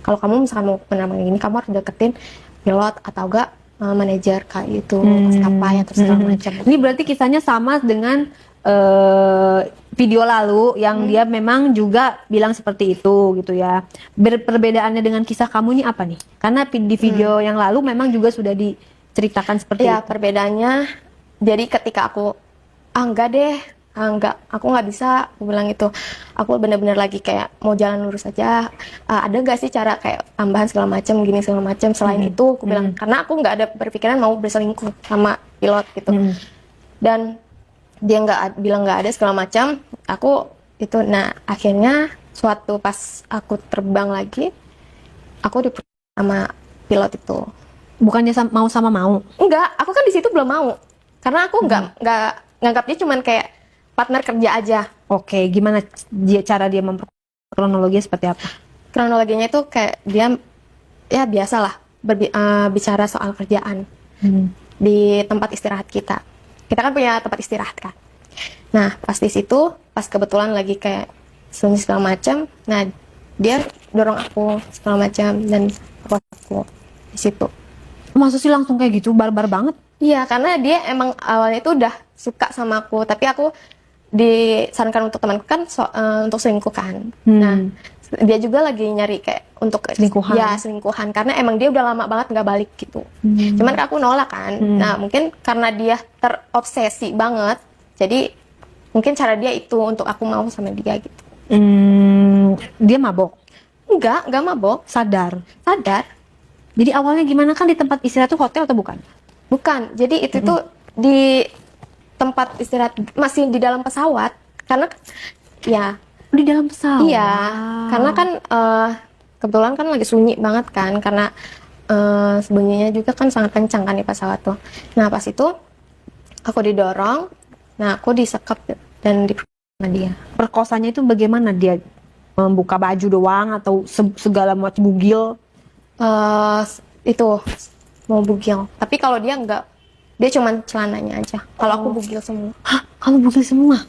kalau kamu misalkan mau penerbangan gini, kamu harus deketin pilot atau enggak manajer kayak itu, maskapai atau segala macam. Ini berarti kisahnya sama dengan video lalu yang dia memang juga bilang seperti itu gitu ya. Perbedaannya dengan kisah kamu ini apa nih? Karena di video yang lalu memang juga sudah diceritakan seperti Ya, itu. perbedaannya jadi ketika aku enggak deh, enggak, aku nggak bisa, aku bilang itu. Aku bener-bener lagi kayak mau jalan lurus aja. Ada nggak sih cara kayak tambahan segala macam gini segala macam selain itu, aku bilang, karena aku nggak ada berpikiran mau berselingkuh sama pilot gitu. Dan dia bilang nggak ada segala macam, aku itu. Nah, akhirnya suatu pas aku terbang lagi, aku diperkosa sama pilot itu. Bukannya mau sama mau? Enggak, aku kan di situ belum mau, karena aku nggak nganggap dia cuman kayak partner kerja aja. Oke, gimana cara dia kronologinya seperti apa? Kronologinya itu kayak dia ya biasalah bicara soal kerjaan di tempat istirahat kita. Kita kan punya tempat istirahat kan. Nah, pas di situ, pas kebetulan lagi kayak sunyi segala macam, nah dia dorong aku segala macam dan aku di situ. Masa sih langsung kayak gitu, barbar banget? Iya, karena dia emang awalnya itu udah suka sama aku, tapi aku disarankan untuk temanku kan untuk selingkuh kan. Nah, dia juga lagi nyari kayak untuk selingkuhan. Ya, selingkuhan, karena emang dia udah lama banget nggak balik gitu. Cuman aku nolak kan. Nah, mungkin karena dia terobsesi banget, jadi mungkin cara dia itu untuk aku mau sama dia gitu. Dia mabok? Enggak mabok. Sadar? Sadar. Jadi awalnya gimana, kan di tempat istirahat itu hotel atau bukan? Bukan, jadi itu tuh di tempat istirahat, masih di dalam pesawat. Karena ya di dalam pesawat? Iya, karena kan kebetulan kan lagi sunyi banget kan, karena bunyinya juga kan sangat kencang kan di pesawat tuh. Nah, pas itu aku didorong, nah aku disekap dan diperkosa dia. Perkosanya itu bagaimana? Dia membuka baju doang atau segala macam bugil? Itu mau bugil, tapi kalau dia enggak, dia cuman celananya aja. Kalau aku bugil semua. Hah? Kamu bugil semua?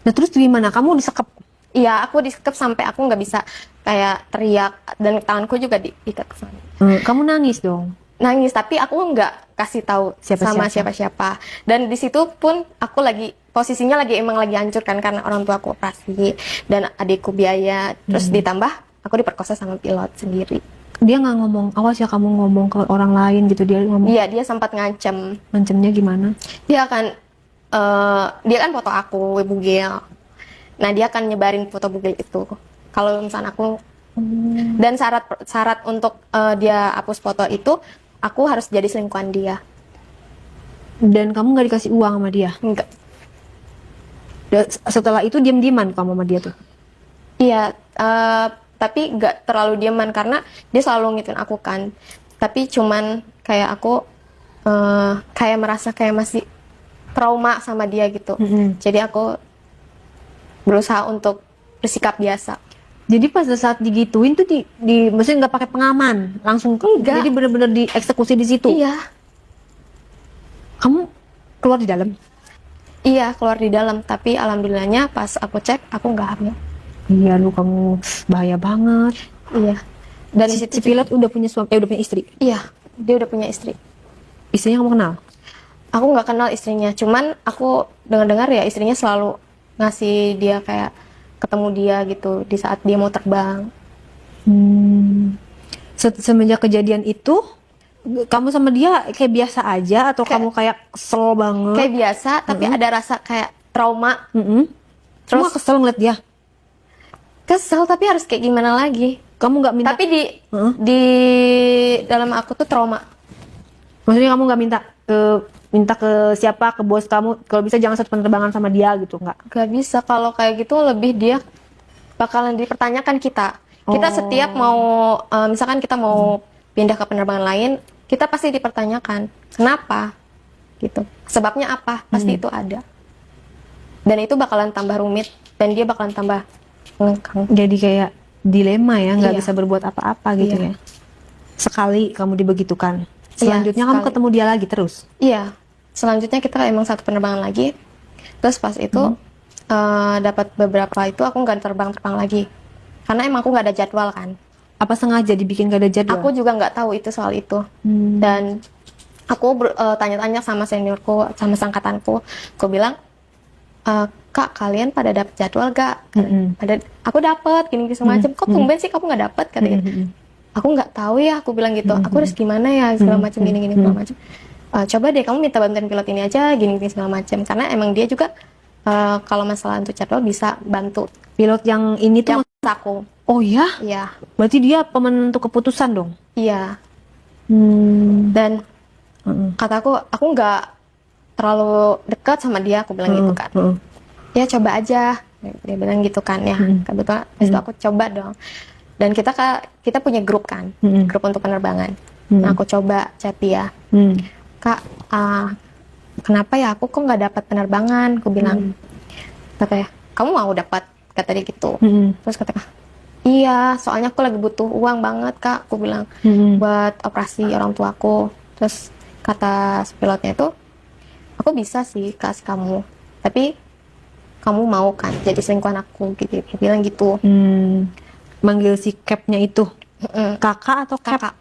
Nah, terus gimana? Kamu disekap? Iya, aku disekap sampai aku nggak bisa kayak teriak, dan tanganku juga diikat ke sana. Kamu nangis dong? Nangis, tapi aku nggak kasih tahu sama siapa-siapa. Dan di situ pun aku lagi posisinya emang lagi hancur kan, karena orang tua aku operasi dan adikku biaya, terus ditambah aku diperkosa sama pilot sendiri. Dia nggak ngomong, awas ya kamu ngomong ke orang lain gitu? Dia ngomong? Iya, dia sempat ngancem. Ngancemnya gimana? Dia kan foto aku bugil. Nah, dia akan nyebarin foto bugil itu kalau misalnya aku. Dan syarat untuk dia hapus foto itu, aku harus jadi selingkuhan dia. Dan kamu nggak dikasih uang sama dia? Enggak. Setelah itu diam-diaman kamu sama dia tuh? Iya, tapi nggak terlalu diaman, karena dia selalu ngituin aku kan. Tapi cuman kayak aku kayak merasa kayak masih trauma sama dia gitu. Jadi aku berusaha untuk bersikap biasa. Jadi pas saat digituin tuh maksudnya nggak pakai pengaman, langsung Enggak. Jadi benar-benar dieksekusi di situ? Iya. Kamu keluar di dalam? Iya, keluar di dalam. Tapi alhamdulillahnya pas aku cek, aku nggak hamil. Iya, lu kamu bahaya banget. Iya. Dan si pilot udah punya suami, udah punya istri? Iya, dia udah punya istri. Istrinya kamu kenal? Aku nggak kenal istrinya, cuman aku dengar-dengar ya istrinya selalu ngasih dia kayak ketemu dia gitu di saat dia mau terbang. Semenjak kejadian itu, kamu sama dia kayak biasa aja atau kamu kayak kesel banget? Kayak biasa, tapi ada rasa kayak trauma. Terus kamu kesel ngeliat dia? Kesel, tapi harus kayak gimana lagi? Kamu nggak minta? Tapi di dalam aku tuh trauma. Maksudnya kamu nggak minta ke siapa, ke bos kamu, kalau bisa jangan satu penerbangan sama dia gitu, nggak? Gak bisa, kalau kayak gitu lebih dia bakalan dipertanyakan kita. Kita setiap mau, misalkan kita mau pindah ke penerbangan lain, kita pasti dipertanyakan, kenapa? Gitu. Sebabnya apa? Pasti itu ada. Dan itu bakalan tambah rumit, dan dia bakalan tambah ngengkang. Jadi kayak dilema ya, nggak bisa berbuat apa-apa gitu ya. Sekali kamu dibegitukan, selanjutnya kamu ketemu dia lagi terus? Iya, selanjutnya kita emang satu penerbangan lagi. Terus pas itu dapat beberapa itu aku nggak terbang lagi, karena emang aku nggak ada jadwal kan. Apa sengaja dibikin gak ada jadwal? Aku juga nggak tahu itu soal itu. Dan aku tanya-tanya sama seniorku, sama sangkatanku. Aku bilang, Kak, kalian pada dapet jadwal gak? Aku dapet, gini-gini semacam. Kok tumben sih kamu nggak dapet? Katanya. Aku nggak tahu ya, aku bilang gitu. Aku harus gimana ya, segala macam, gini-gini segala macam. Coba deh kamu minta bantuan pilot ini aja, gini-gini segala macam. Karena emang dia juga kalau masalah untuk jadwal bisa bantu. Pilot yang ini tuh Yang aku, oh ya? iya, Berarti dia penentu keputusan dong? iya. Hmm. Dan kataku, aku nggak terlalu dekat sama dia, aku bilang gitu kan. Ya coba aja, dia bilang gitu kan ya. Kebetulan itu aku coba dong. Dan kita punya grup kan, grup untuk penerbangan. Nah aku coba chat dia, Kak, kenapa ya aku kok nggak dapat penerbangan? Aku bilang, katanya, kamu mau dapat? Kata dia gitu. Terus kata, iya, soalnya aku lagi butuh uang banget Kak. Aku bilang buat operasi orang tuaku. Terus kata si pilotnya itu, aku bisa sih kasih kamu, tapi kamu mau kan jadi selingkuhan aku gitu. Dia bilang gitu. Manggil si capnya itu kakak atau cap? Kakak.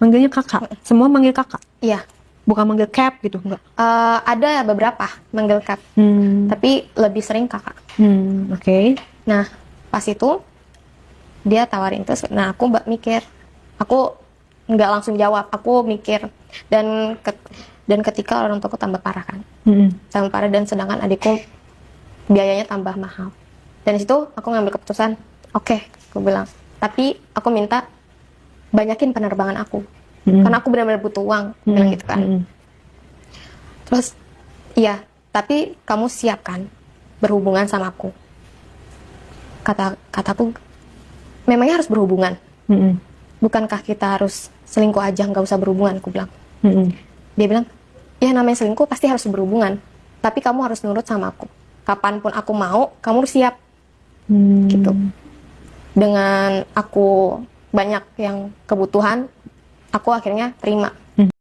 Manggilnya kakak. Semua manggil kakak. Iya. Bukan manggil cap gitu, enggak? Ada beberapa manggil Kak, tapi lebih sering kakak. Oke. Nah pas itu dia tawarin terus. Nah aku mikir, aku nggak langsung jawab, aku mikir. Dan ketika orang tuaku tambah parah kan, tambah parah, dan sedangkan adikku biayanya tambah mahal. Dan di situ aku ngambil keputusan, oke, aku bilang, tapi aku minta banyakin penerbangan aku, karena aku benar-benar butuh uang, bilang gitu kan. Terus, iya, tapi kamu siap kan berhubungan sama aku? Kataku, memangnya harus berhubungan? Bukankah kita harus selingkuh aja, nggak usah berhubungan? Aku bilang. Dia bilang, ya namanya selingkuh pasti harus berhubungan, tapi kamu harus nurut sama aku. Kapanpun aku mau, kamu harus siap. Gitu. Dengan aku banyak yang kebutuhan, aku akhirnya terima.